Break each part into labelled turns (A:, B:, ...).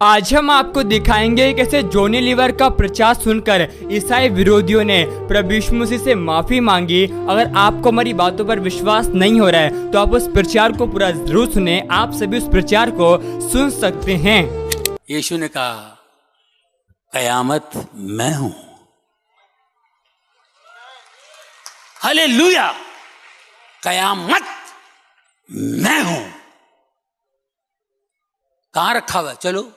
A: आज हम आपको दिखाएंगे कैसे जॉनी लीवर का प्रचार सुनकर ईसाई विरोधियों ने प्रभु यीशु मसीह से माफी मांगी। अगर आपको हमारी बातों पर विश्वास नहीं हो रहा है तो आप उस प्रचार को पूरा जरूर सुने। आप सभी उस प्रचार को सुन सकते हैं।
B: यीशु ने कहा, कयामत मैं हूं। हालेलुया, कयामत मैं हूं। कहां रखा हुआ? चलो।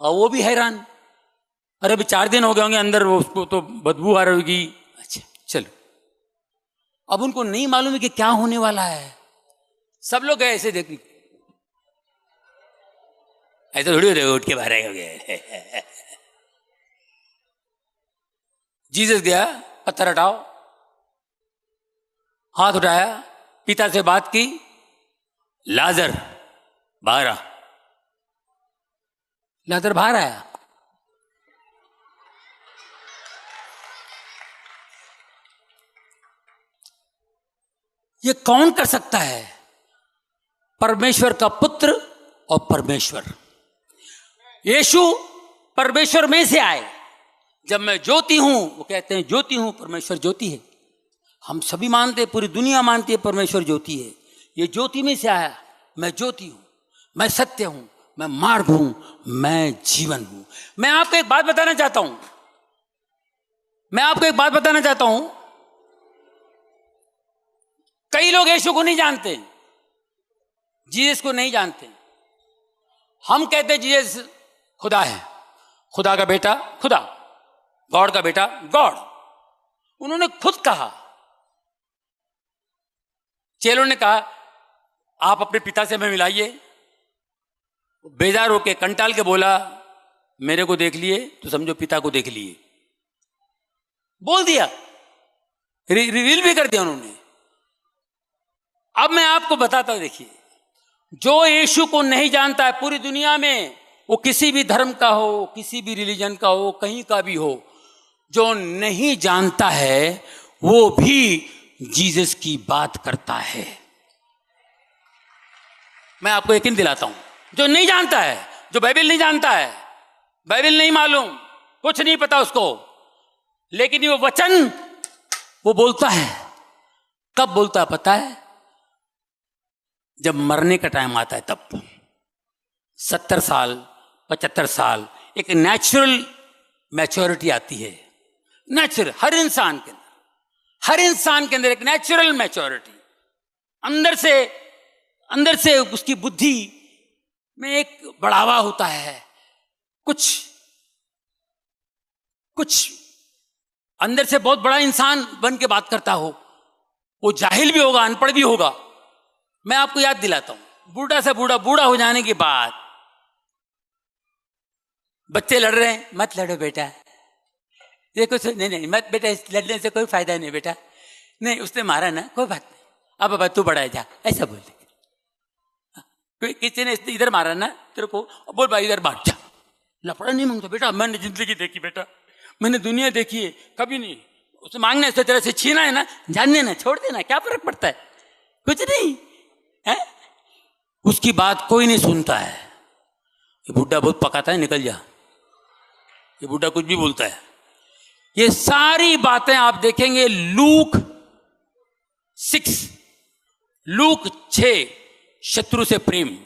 B: और वो भी हैरान, अरे अभी 4 दिन हो गए होंगे अंदर, उसको तो बदबू आ रही होगी। अच्छा चलो। अब उनको नहीं मालूम है कि क्या होने वाला है। सब लोग गए ऐसे देखने, ऐसे थोड़ी हो उठ के बाहर हो गए। जीसस गया, पत्थर हटाओ, हाथ उठाया, पिता से बात की, लाजर बाहर आ। लाजर बाहर आया। ये कौन कर सकता है? परमेश्वर का पुत्र और परमेश्वर। यीशु परमेश्वर में से आए। जब मैं ज्योति हूं, वो कहते हैं ज्योति हूं, परमेश्वर ज्योति है। हम सभी मानते हैं, पूरी दुनिया मानती है परमेश्वर ज्योति है। ये ज्योति में से आया। मैं ज्योति हूं, मैं सत्य हूं, मैं मार्ग हूं, मैं जीवन हूं। मैं आपको एक बात बताना चाहता हूं। कई लोग यीशु को नहीं जानते, जीसस को नहीं जानते। हम कहते हैं जीसस खुदा है, खुदा का बेटा खुदा, गॉड का बेटा गॉड। उन्होंने खुद कहा, चेलों ने कहा, आप अपने पिता से हमें मिलाइए। बेजार होके कंटाल के बोला, मेरे को देख लिए तो समझो पिता को देख लिए। बोल दिया, रिवील भी कर दिया उन्होंने। अब मैं आपको बताता हूं, देखिए, जो यीशु को नहीं जानता है पूरी दुनिया में, वो किसी भी धर्म का हो, किसी भी रिलीजन का हो, कहीं का भी हो, जो नहीं जानता है वो भी जीसस की बात करता है। मैं आपको यकीन दिलाता हूं, जो नहीं जानता है, जो बाइबल नहीं जानता है, बाइबल नहीं मालूम, कुछ नहीं पता उसको, लेकिन वो वचन वो बोलता है। कब बोलता है पता है? जब मरने का टाइम आता है तब। 70 साल 75 साल एक नेचुरल मैच्योरिटी आती है। नेचुरल, हर इंसान के अंदर एक नेचुरल मैच्योरिटी, अंदर से उसकी बुद्धि में एक बढ़ावा होता है। कुछ अंदर से बहुत बड़ा इंसान बन के बात करता हो। वो जाहिल भी होगा, अनपढ़ भी होगा। मैं आपको याद दिलाता हूं, बूढ़ा से बूढ़ा हो जाने के बाद बच्चे लड़ रहे हैं, मत लड़ो बेटा, देखो नहीं मत बेटा, लड़ने से कोई फायदा नहीं बेटा, नहीं उसने मारा ना, कोई बात नहीं, अब बाबा तू बड़ा है जा, ऐसा बोल दे। किसी ने इधर मारा ना तेरे को, बोल भाई इधर बांट जा। लफड़ा नहीं मांगता बेटा, मैंने जिंदगी देखी बेटा, मैंने दुनिया देखी है, कभी नहीं उसे मांगने से, तेरे से छीना है ना, जानने ना, छोड़ देना, क्या फर्क पड़ता है? कुछ नहीं है। उसकी बात कोई नहीं सुनता है। ये बुढ़ा बहुत पकाता है, निकल जा। ये बुढ़ा कुछ भी बोलता है। ये सारी बातें आप देखेंगे लूक 6 शत्रु से प्रेम,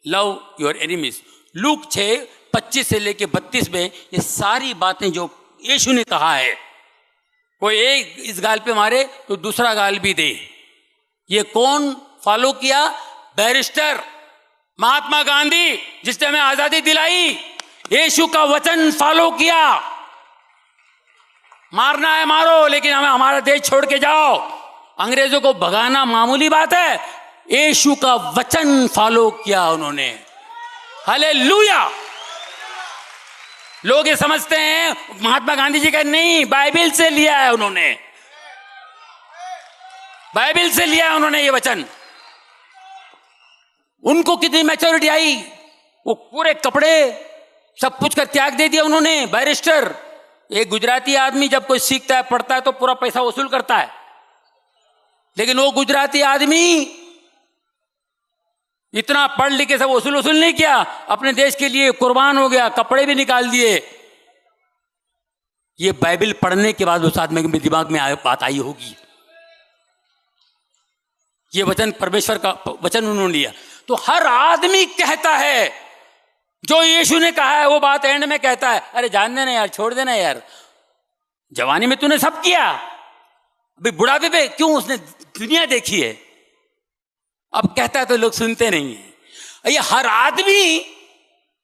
B: लव योर एनिमीज। लूक 6:25 से लेके 32 में ये सारी बातें जो यीशु ने कहा है, कोई एक इस गाल पे मारे तो दूसरा गाल भी दे। ये कौन फॉलो किया? बैरिस्टर महात्मा गांधी, जिसने हमें आजादी दिलाई। यीशु का वचन फॉलो किया। मारना है मारो, लेकिन हमें हमारा देश छोड़ के जाओ। अंग्रेजों को भगाना मामूली बात है, यीशु का वचन फॉलो किया उन्होंने। हालेलुया। लोग ये समझते हैं महात्मा गांधी जी का, नहीं, बाइबल से लिया है उन्होंने, बाइबल से लिया है उन्होंने ये वचन। उनको कितनी मैच्योरिटी आई, वो पूरे कपड़े सब कुछ का त्याग दे दिया उन्होंने। बैरिस्टर, एक गुजराती आदमी जब कोई सीखता है, पढ़ता है तो पूरा पैसा वसूल करता है, लेकिन वो गुजराती आदमी इतना पढ़ लिख के सब वसूल नहीं किया, अपने देश के लिए कुर्बान हो गया, कपड़े भी निकाल दिए। ये बाइबल पढ़ने के बाद उस आदमी के दिमाग में बात आई होगी, ये वचन परमेश्वर का वचन उन्होंने लिया। तो हर आदमी कहता है जो यीशु ने कहा है, वो बात एंड में कहता है, अरे जान देना यार, छोड़ देना यार, जवानी में तूने सब किया, अभी बुढ़ापे पे क्यों, उसने दुनिया देखी है। अब कहता है तो लोग सुनते नहीं है। ये हर आदमी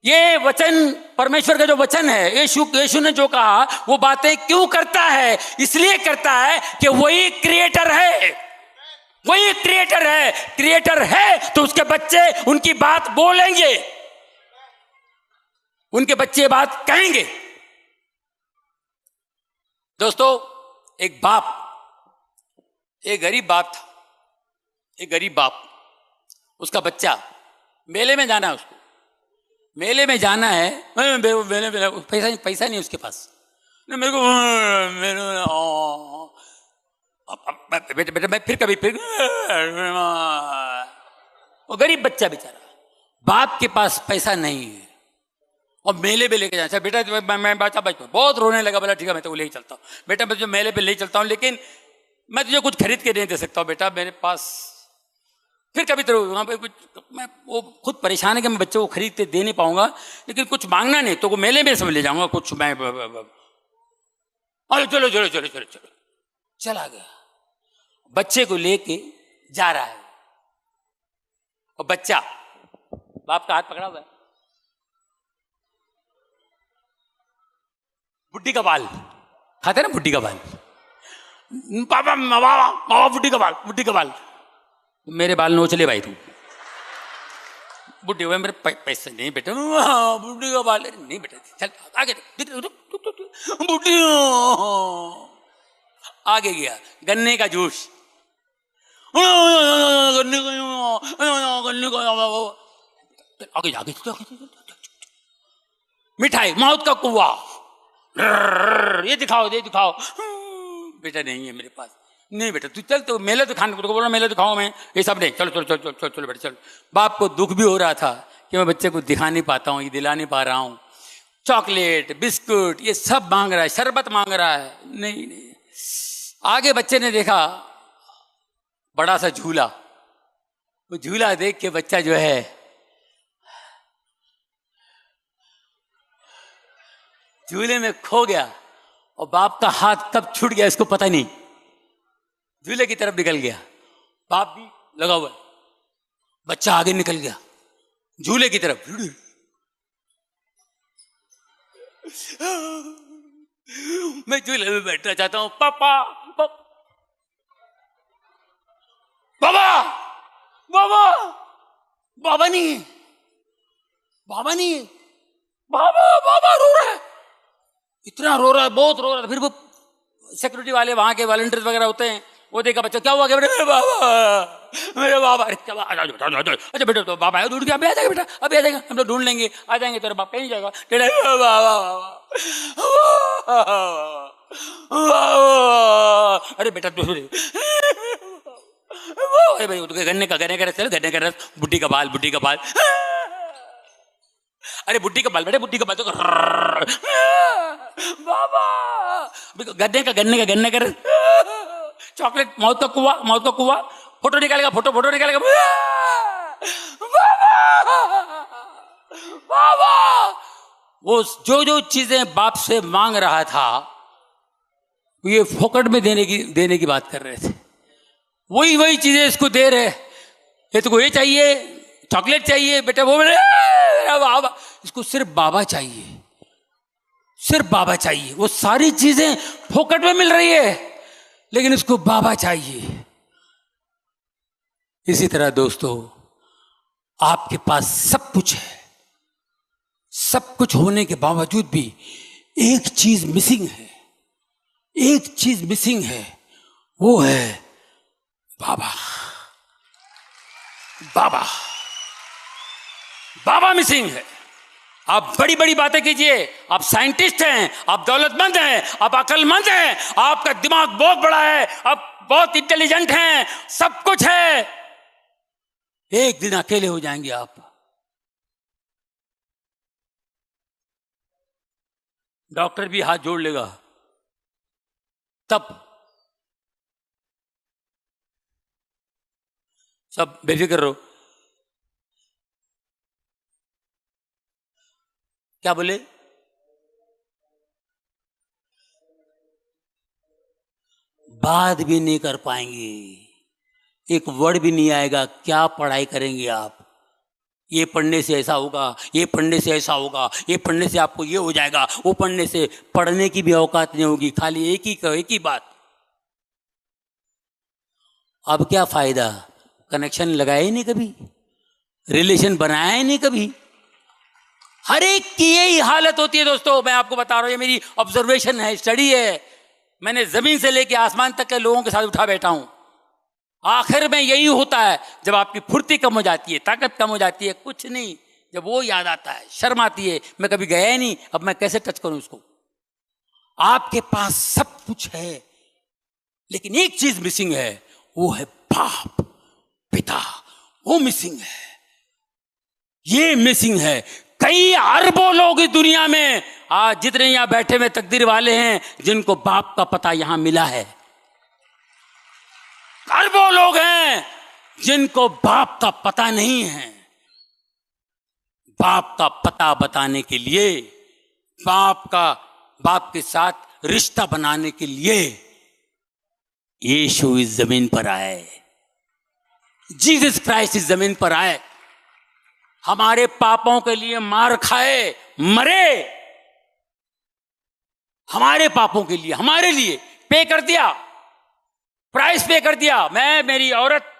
B: ये वचन, परमेश्वर का जो वचन है, यीशु ने जो कहा, वो बातें क्यों करता है? इसलिए करता है कि वही क्रिएटर है, वही क्रिएटर है। क्रिएटर है तो उसके बच्चे उनकी बात बोलेंगे, उनके बच्चे बात कहेंगे। दोस्तों, एक बाप, एक गरीब बाप था, एक गरीब बाप, उसका बच्चा, मेले में जाना है उसको, मेले में जाना है, मेले पैसा नहीं उसके पास, मेरे को बेटा मैं फिर वो गरीब बच्चा बेचारा, बाप के पास पैसा नहीं है और मेले पे लेके जाना। बेटा मैं बच्चा बहुत रोने लगा, बोला ठीक है मैं तो ले चलता हूँ बेटा, मैं जो मेले पे ले चलता हूँ, लेकिन मैं तुझे कुछ खरीद के नहीं दे सकता हूँ बेटा, मेरे पास फिर कभी तो वहाँ पे कुछ, मैं वो खुद परेशान है कि मैं बच्चे को खरीद के दे नहीं पाऊंगा, लेकिन कुछ मांगना नहीं तो वो मेले में सब ले जाऊंगा कुछ, मैं अरे चलो चलो चलो चलो चलो, चला गया, बच्चे को लेके जा रहा है और बच्चा बाप का हाथ पकड़ा हुआ है, बुड्ढी का बाल खाते ना, बुड्ढी का बाल, पापा मामा बुड्ढी का बाल, बुड्ढी का बाल, मेरे बाल नोच ले भाई तू, बुड्ढी हुए मेरे पैसे नहीं बेटा, बुड्ढी का बाल नहीं बेटा, चल आगे बुड्ढी, आगे गया, गन्ने का जूस, गन्ने का आगे आगे, मिठाई, मौत का कुआ, ये दिखाओ ये दिखाओ, बेटा नहीं है मेरे पास, नहीं बेटा तू चल, तो मेले तो खाने को बोला, मेले तो खाओ, मैं ये सब नहीं, चलो चलो चलो चलो चलो चलो बेटा चलो। बाप को दुख भी हो रहा था कि मैं बच्चे को दिखा नहीं पाता हूँ, ये दिला नहीं पा रहा हूँ, चॉकलेट बिस्कुट ये सब मांग रहा है, शरबत मांग रहा है, नहीं नहीं। आगे बच्चे ने देखा बड़ा सा झूला, वो झूला देख के बच्चा जो है झूले में खो गया और बाप का हाथ कब छूट गया इसको पता नहीं, झूले की तरफ निकल गया, बाप भी लगा हुआ है, बच्चा आगे निकल गया झूले की तरफ, मैं झूले में बैठना चाहता हूं, पापा बाबा बाबा बाबा नहीं, बाबा नहीं, बाबा बाबा रो रहा है, इतना रो रहा है, बहुत रो रहा है। फिर वो सिक्योरिटी वाले वहां के वॉलंटियर्स वगैरह होते हैं, वो देखा बच्चा क्या हुआ, मेरे बाबा मेरे बाबा, अच्छा बेटा तो बाबा है, ढूंढ के अभी आ जाएगा बेटा, अभी आ जाएगा, हम लोग ढूंढ लेंगे, आ जाएंगे, तेरा बाप कहीं जाएगा, अरे बेटा अरे भाई गन्ने का रस, गन्ने का रस, बुड्ढी का बाल, बुड्ढी का बाल, अरे बुड्ढी का बाल बेटे, बुड्ढी का बाल, बाबा गन्ने का रस, चॉकलेट, मौत का कुआ, फोटो निकालेगा, फोटो निकालेगा, बाबा वो जो चीजें बाप से मांग रहा था ये फोकट में देने की बात कर रहे थे, वही चीजें इसको दे रहे, ये तो ये चाहिए, चॉकलेट चाहिए बेटा, वो बाबा, इसको सिर्फ बाबा चाहिए, सिर्फ बाबा चाहिए, वो सारी चीजें फोकट में मिल रही है लेकिन इसको बाबा चाहिए। इसी तरह दोस्तों आपके पास सब कुछ है, सब कुछ होने के बावजूद भी एक चीज मिसिंग है, एक चीज मिसिंग है, वो है बाबा। बाबा बाबा मिसिंग है। आप बड़ी बड़ी बातें कीजिए, आप साइंटिस्ट हैं, आप दौलतमंद हैं, आप अक्लमंद हैं, आपका दिमाग बहुत बड़ा है, आप बहुत इंटेलिजेंट हैं, सब कुछ है, एक दिन अकेले हो जाएंगे आप। डॉक्टर भी हाथ जोड़ लेगा, तब सब बेफिक्र रहो। क्या बोले? बात भी नहीं कर पाएंगे, एक वर्ड भी नहीं आएगा। क्या पढ़ाई करेंगे आप? ये पढ़ने से ऐसा होगा, ये पढ़ने से ऐसा होगा, ये पढ़ने से आपको ये हो जाएगा, वो पढ़ने से। पढ़ने की भी औकात नहीं होगी, खाली एक ही बात। अब क्या फायदा? कनेक्शन लगाया ही नहीं कभी, रिलेशन बनाया ही नहीं कभी। हर एक की यही हालत होती है दोस्तों, मैं आपको बता रहा हूं, ये मेरी ऑब्जर्वेशन है, स्टडी है। मैंने जमीन से लेकर आसमान तक के लोगों के साथ उठा बैठा हूं। आखिर में यही होता है, जब आपकी फुर्ती कम हो जाती है, ताकत कम हो जाती है, कुछ नहीं, जब वो याद आता है, शर्म आती है, मैं कभी गया ही नहीं, अब मैं कैसे टच करूं उसको। आपके पास सब कुछ है, लेकिन एक चीज मिसिंग है, वो है बाप, पिता। वो मिसिंग है, ये मिसिंग है। कई अरबों लोग इस दुनिया में आज जितने यहां बैठे हुए तकदीर वाले हैं, जिनको बाप का पता यहां मिला है। अरबों लोग हैं जिनको बाप का पता नहीं है। बाप का पता बताने के लिए, बाप के साथ रिश्ता बनाने के लिए यीशु इस जमीन पर आए, जीसस क्राइस्ट इस जमीन पर आए, हमारे पापों के लिए मार खाए, मरे, हमारे पापों के लिए, हमारे लिए पे कर दिया, प्राइस पे कर दिया। मेरी औरत,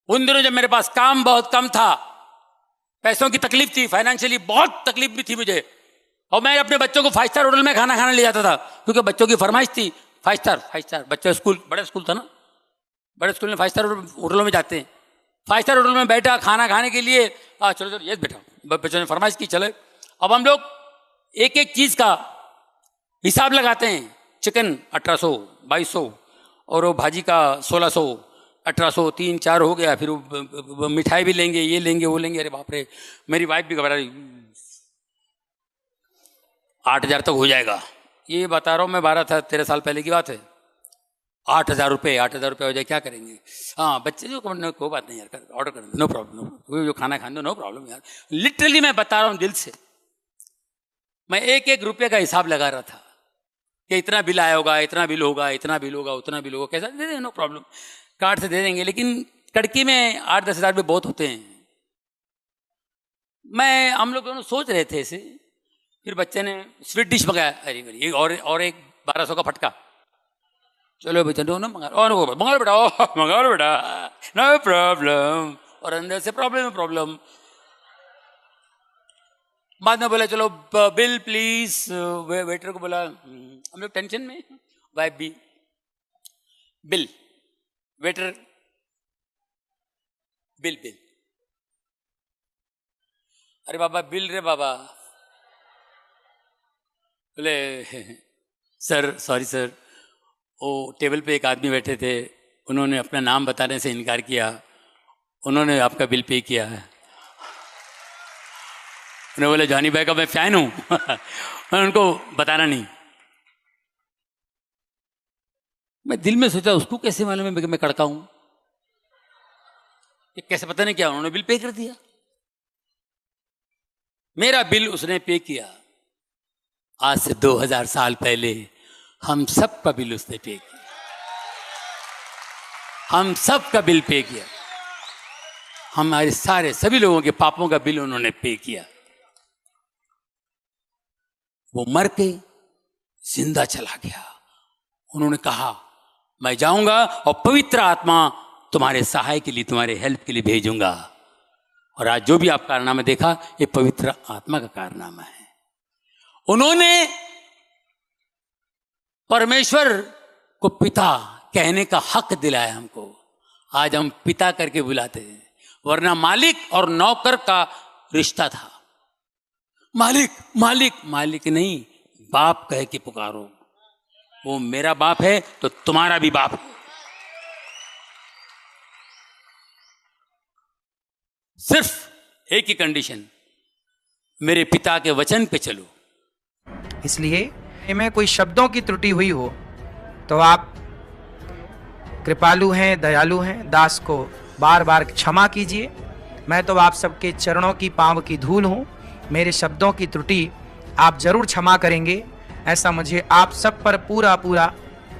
B: उन दिनों जब मेरे पास काम बहुत कम था, पैसों की तकलीफ थी, फाइनेंशियली बहुत तकलीफ भी थी मुझे, और मैं अपने बच्चों को 5 स्टार होटल में खाना खाने ले जाता था, क्योंकि बच्चों की फरमाइश थी 5 स्टार। बच्चे स्कूल, बड़े स्कूल था ना, बड़े स्कूल में 5 स्टार होटलों में जाते हैं। 5 स्टार होटल में बैठा खाना खाने के लिए, चलो ये बेटा, बच्चों ने फरमाइश की, चले। अब हम लोग एक एक चीज का हिसाब लगाते हैं। चिकन 1800, 2200, और वो भाजी का 1600, 1800, 3-4 हो गया। फिर वो मिठाई भी लेंगे, ये लेंगे, वो लेंगे। अरे बाप रे, मेरी वाइफ भी घबरा रही, 8000 तक हो जाएगा। ये बता रहा हूँ मैं, 12-13 साल पहले की बात है। 8000 रुपये हो जाए, क्या करेंगे? हाँ, बच्चे जो कोई बात नहीं यार, ऑर्डर कर दो, नो प्रॉब्लम, जो खाना खाने दो, नो प्रॉब्लम यार। लिटरली मैं बता रहा हूँ दिल से, मैं एक एक रुपये का हिसाब लगा रहा था कि इतना बिल आया होगा, इतना बिल होगा, इतना बिल होगा, उतना बिल होगा, कैसा दे देंगे, नो प्रॉब्लम, कार्ड से दे देंगे। लेकिन कड़की में 8-10 हज़ार रुपये बहुत होते हैं। हम लोग दोनों सोच रहे थे ऐसे, फिर बच्चे ने स्वीट डिश मंगाया, अरे और एक 1200 का फटका। चलो बेटा, दोनों मंगा लो बेटा, नो प्रॉब्लम। और अंदर से प्रॉब्लम। बाद में बोला चलो बिल प्लीज, वेटर को बोला, हम लोग टेंशन में, वाइफ भी, बिल, वेटर, बिल। अरे बाबा बिल रे बाबा। बोले सर, सॉरी सर, वो टेबल पे एक आदमी बैठे थे, उन्होंने अपना नाम बताने से इनकार किया, उन्होंने आपका बिल पे किया है। उन्होंने बोला जॉनी भाई का मैं फैन हूं। मैंने उनको बताना नहीं। मैं दिल में सोचा उसको कैसे मालूम है मैं कड़का हूं, ये कैसे पता नहीं क्या। उन्होंने बिल पे कर दिया, मेरा बिल उसने पे किया। आज से 2000 साल पहले हम सब का बिल उसने पे किया, हम सब का बिल पे किया। हमारे सारे सभी लोगों के पापों का बिल उन्होंने पे किया। वो मर के जिंदा चला गया। उन्होंने कहा मैं जाऊंगा और पवित्र आत्मा तुम्हारे सहाय के लिए, तुम्हारे हेल्प के लिए भेजूंगा। और आज जो भी आप कारनामा देखा, ये पवित्र आत्मा का कारनामा है। उन्होंने परमेश्वर को पिता कहने का हक दिलाया हमको। आज हम पिता करके बुलाते हैं, वरना मालिक और नौकर का रिश्ता था। मालिक मालिक मालिक नहीं, बाप कह के पुकारो। वो मेरा बाप है तो तुम्हारा भी बाप है। सिर्फ एक ही कंडीशन, मेरे पिता के वचन पे चलो।
C: इसलिए मैं कोई शब्दों की त्रुटि हुई हो तो आप कृपालु हैं, दयालु हैं, दास को बार बार क्षमा कीजिए। मैं तो आप सबके चरणों की पांव की धूल हूँ। मेरे शब्दों की त्रुटि आप जरूर क्षमा करेंगे, ऐसा मुझे आप सब पर पूरा पूरा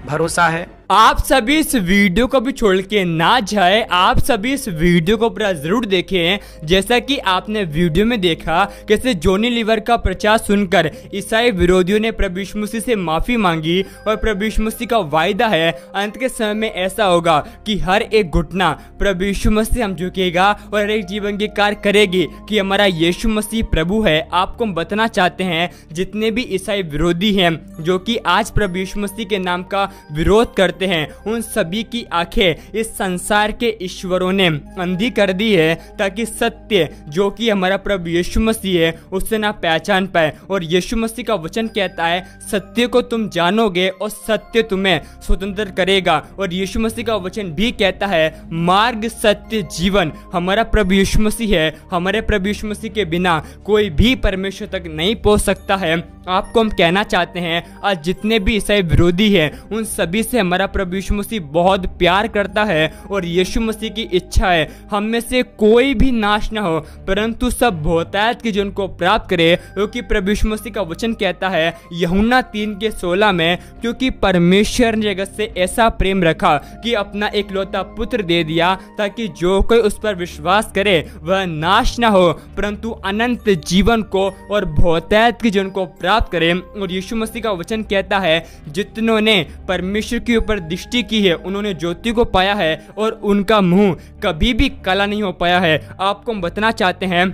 C: भरोसा है।
A: आप सभी इस वीडियो को भी छोड़ के ना जाए, आप सभी इस वीडियो को पूरा जरूर देखें। जैसा कि आपने वीडियो में देखा कैसे जॉनी लीवर का प्रचार सुनकर ईसाई विरोधियों ने प्रभु यीशु मसीह से माफी मांगी और प्रभु यीशु मसीह का वायदा है अंत के समय में ऐसा होगा कि हर एक घुटना प्रभु यीशु मसीह हम झुकेगा और हर एक जीवन के कार्य करेगी कि हमारा यीशु मसीह प्रभु है। आपको हम बताना चाहते हैं जितने भी ईसाई विरोधी हैं जो कि आज प्रभु यीशु मसीह के नाम का विरोध करते हैं, उन सभी की आंखें इस संसार के ईश्वरों ने अंधी कर दी है ताकि सत्य जो कि हमारा प्रभु यीशु मसीह है उससे ना पहचान पाए। और यीशु मसीह का वचन कहता है सत्य को तुम जानोगे और सत्य तुम्हें स्वतंत्र करेगा। और यीशु मसीह का वचन भी कहता है मार्ग, सत्य, जीवन हमारा प्रभु यीशु मसीह है। हमारे प्रभु यीशु मसीह के बिना कोई भी परमेश्वर तक नहीं पहुंच सकता है। आपको हम कहना चाहते हैं आज जितने भी ईसाई विरोधी हैं उन सभी से हमारा प्रभु यीशु मसीह बहुत प्यार करता है और यीशु मसीह की इच्छा है हम में से कोई भी नाश ना हो परंतु सब बहुतायत के जीवन को प्राप्त करे, क्योंकि प्रभु यीशु मसीह का वचन कहता है यूहन्ना 3:16 में, क्योंकि परमेश्वर ने जगत से ऐसा प्रेम रखा कि अपना एकलौता पुत्र दे दिया ताकि जो कोई उस पर विश्वास करे वह नाश ना हो परंतु अनंत जीवन को और बहुतायत के जीवन को प्राप्त करे। और यीशु मसीह का वचन कहता है जितनों ने परमेश्वर के ऊपर दृष्टि की है उन्होंने ज्योति को पाया है और उनका मुंह कभी भी काला नहीं हो पाया है। आपको हम बताना चाहते हैं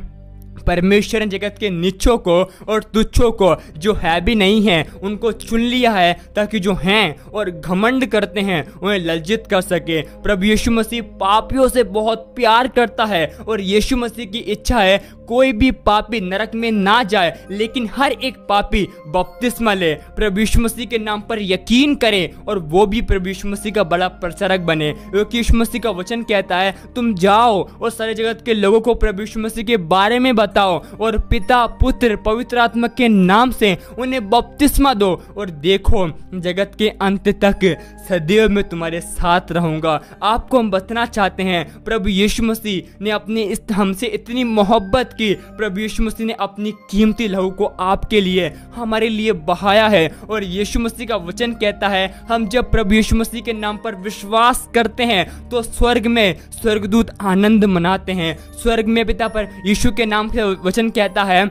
A: परमेश्वर ने जगत के नीचों को और तुच्छों को जो है भी नहीं है उनको चुन लिया है ताकि जो हैं और घमंड करते हैं उन्हें लज्जित कर सके। प्रभु यीशु मसीह पापियों से बहुत प्यार करता है और यीशु मसीह की इच्छा है कोई भी पापी नरक में ना जाए लेकिन हर एक पापी बपतिस्मा ले, प्रभु यीशु मसीह के नाम पर यकीन करे और वो भी प्रभु यीशु मसीह का बड़ा प्रचारक बने। क्योंकि यीशु मसीह का वचन कहता है तुम जाओ और सारे जगत के लोगों को प्रभु यीशु मसीह के बारे में बताओ और पिता, पुत्र, पवित्र आत्मा के नाम से उन्हें बपतिस्मा दो और देखो जगत के अंत तक सदैव मैं तुम्हारे साथ रहूंगा। आपको हम बताना चाहते हैं प्रभु यीशु मसीह ने अपने हमसे इतनी मोहब्बत की, प्रभु यीशु मसीह ने अपनी कीमती लहू को आपके लिए हमारे लिए बहाया है। और यीशु मसीह का वचन कहता है हम जब प्रभु यीशु मसीह के नाम पर विश्वास करते हैं तो स्वर्ग में स्वर्गदूत आनंद मनाते हैं। स्वर्ग में पिता पर यीशु के नाम से वचन कहता है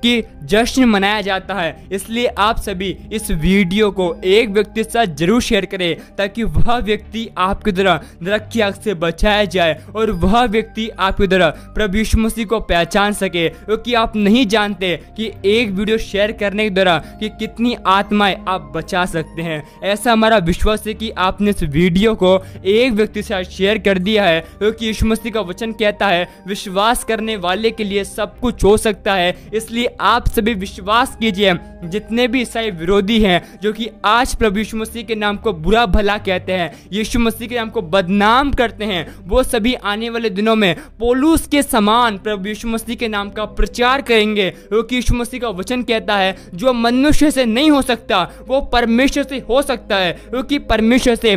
A: कि जश्न मनाया जाता है। इसलिए आप सभी इस वीडियो को एक व्यक्ति के साथ जरूर शेयर करें ताकि वह व्यक्ति आपकी तरह नरक की आग से बचाया जाए और वह व्यक्ति आपकी तरह प्रभु यीशु मसीह को पहचान सके। क्योंकि आप नहीं जानते कि एक वीडियो शेयर करने के द्वारा कि कितनी आत्माएं आप बचा सकते हैं। ऐसा हमारा विश्वास है कि आपने इस वीडियो को एक व्यक्ति के साथ शेयर कर दिया है, क्योंकि यीशु मसीह का वचन कहता है विश्वास करने वाले के लिए सब कुछ हो सकता है। इसलिए आप सभी विश्वास कीजिए जितने भी ईसाई विरोधी हैं जो कि आज प्रभु यीशु मसीह के नाम को बुरा भला कहते हैं, यीशु मसीह के नाम को बदनाम करते हैं, वो सभी आने वाले दिनों में पौलुस के समान प्रभु यीशु मसीह के नाम का प्रचार करेंगे। क्योंकि यीशु मसीह का वचन कहता है जो मनुष्य से नहीं हो सकता वो परमेश्वर से हो सकता है, क्योंकि परमेश्वर से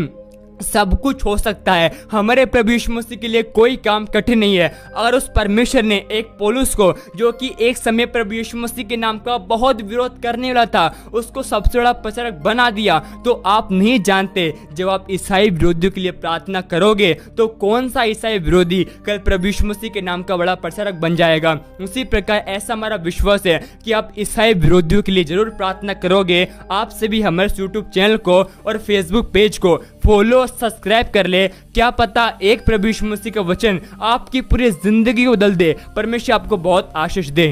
A: सब कुछ हो सकता है। हमारे प्रभु यीशु मसीह के लिए कोई काम कठिन नहीं है। अगर उस परमेश्वर ने एक पौलुस को जो कि एक समय प्रभु यीशु मसीह के नाम का बहुत विरोध करने वाला था उसको सबसे बड़ा प्रचारक बना दिया, तो आप नहीं जानते जब आप ईसाई विरोधियों के लिए प्रार्थना करोगे तो कौन सा ईसाई विरोधी कल प्रभु यीशु मसीह के नाम का बड़ा प्रचारक बन जाएगा। उसी प्रकार ऐसा हमारा विश्वास है कि आप ईसाई विरोधियों के लिए जरूर प्रार्थना करोगे। आप सभी हमारे यूट्यूब चैनल को और फेसबुक पेज को फॉलो सब्सक्राइब कर ले। क्या पता एक प्रभु यीशु मसीह का वचन आपकी पूरी जिंदगी को बदल दे। परमेश्वर आपको बहुत आशीष दे।